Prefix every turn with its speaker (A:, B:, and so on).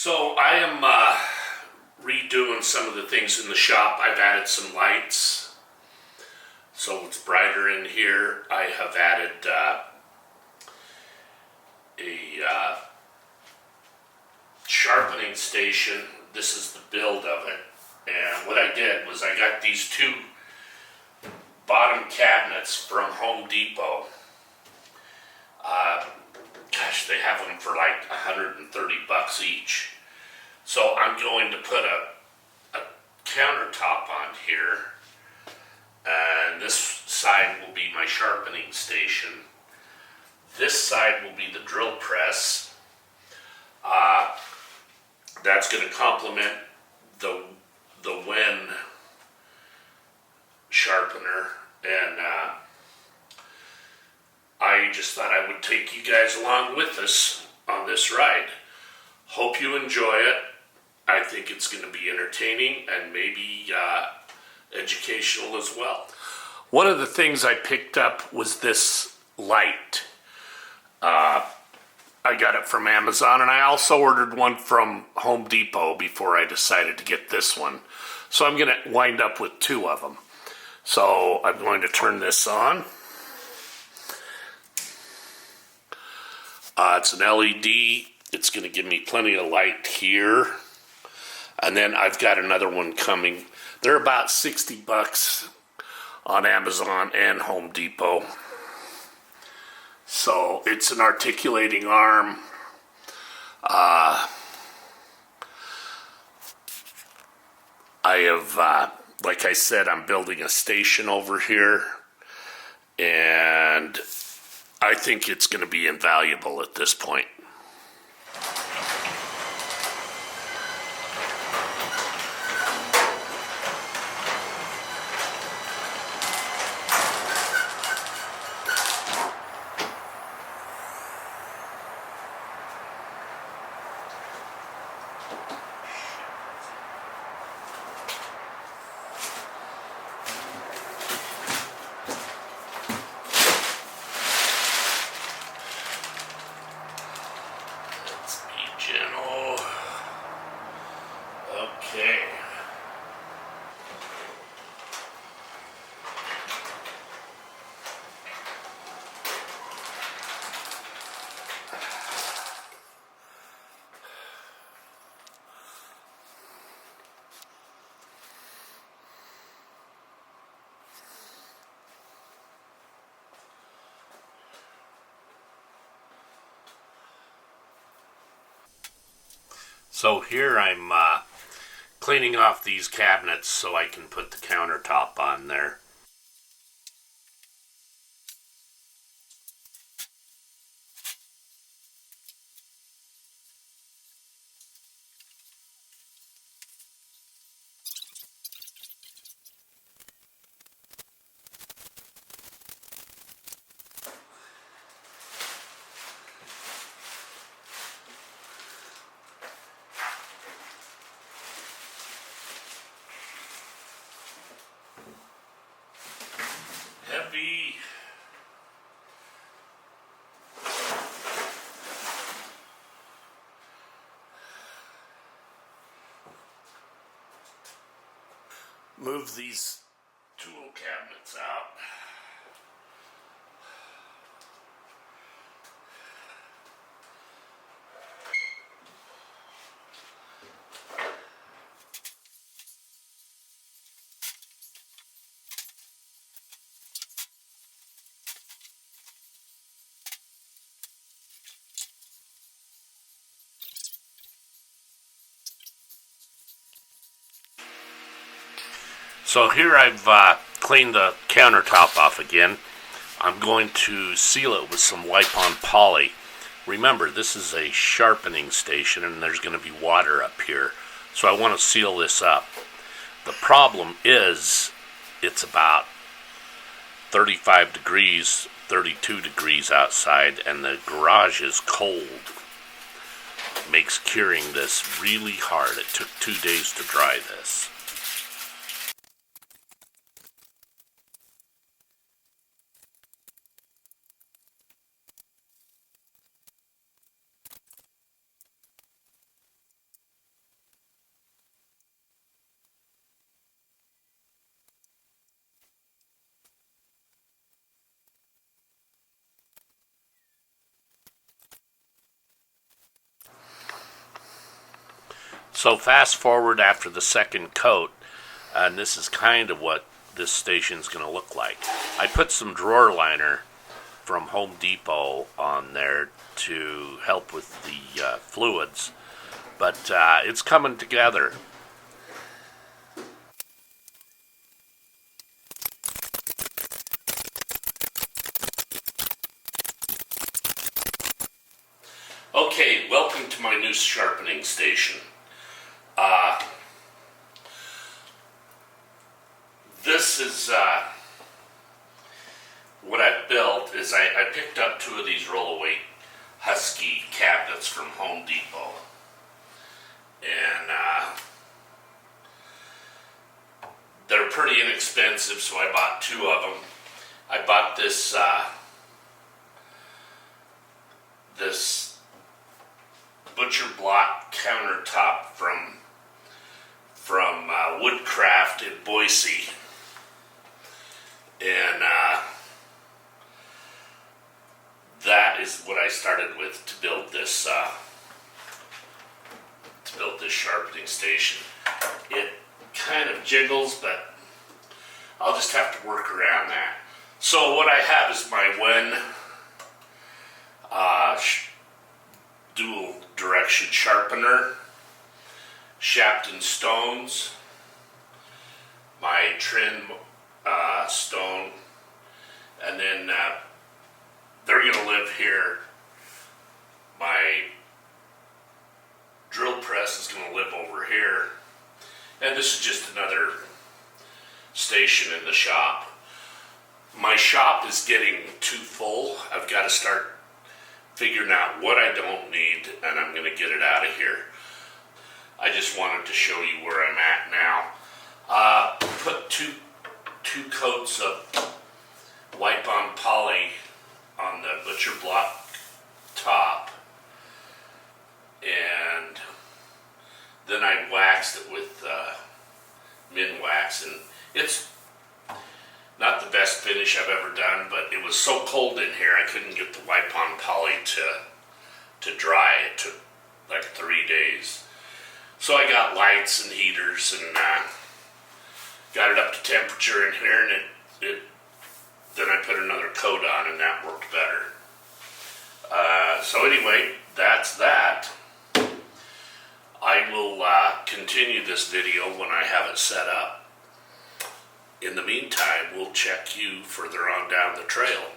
A: So I am redoing some of the things in the shop. I've added some lights so it's brighter in here. I have added a sharpening station. This is the build of it. And what I did was I got these two bottom cabinets from Home Depot. They have them for like $130 each. So I'm going to put a countertop on here, and this side will be my sharpening station. This side will be the drill press. That's going to complement the Wen sharpener, and I just thought I would take you guys along with us on this ride. Hope you enjoy it. I think it's going to be entertaining and maybe educational as well. One of the things I picked up was this light. I got it from Amazon, and I also ordered one from Home Depot before I decided to get this one. So I'm going to wind up with two of them. So I'm going to turn this on. It's an LED. It's going to give me plenty of light here. And then I've got another one coming. They're about $60 on Amazon and Home Depot. So it's an articulating arm. I have, like I said, I'm building a station over here. And I think it's going to be invaluable at this point. Gentle. Okay. So here I'm cleaning off these cabinets so I can put the countertop on there. Heavy. Move these tool cabinets out. So here I've cleaned the countertop off again. I'm going to seal it with some wipe-on poly. Remember, this is a sharpening station and there's going to be water up here. So I want to seal this up. The problem is it's about 35 degrees, 32 degrees outside, and the garage is cold. It makes curing this really hard. It took 2 days to dry this. So fast forward after the second coat, and this is kind of what this station's going to look like. I put some drawer liner from Home Depot on there to help with the fluids, but it's coming together. Okay, welcome to my new sharpening station. This is what I've built. Is I picked up two of these rollaway Husky cabinets from Home Depot, and they're pretty inexpensive, so I bought two of them. I bought this this butcher block countertop from Woodcraft in Boise, and that is what I started with to build this sharpening station. It kind of jiggles, but I'll just have to work around that. So what I have is my Wen dual direction sharpener, Shapton stones, my trim stone, and then they're going to live here. My drill press is going to live over here, and this is just another station in the shop. My shop is getting too full. I've got to start figuring out what I don't need, and I'm going to get it out of here. I just wanted to show you where I'm at now. Put two coats of wipe-on poly on the butcher block top, and then I waxed it with min wax, and it's not the best finish I've ever done, but it was so cold in here I couldn't get the wipe-on poly to dry. It took like 3 days. So I got lights and heaters and got it up to temperature in here, and then I put another coat on, and that worked better. So anyway, that's that. I will continue this video when I have it set up. In the meantime, we'll check you further on down the trail.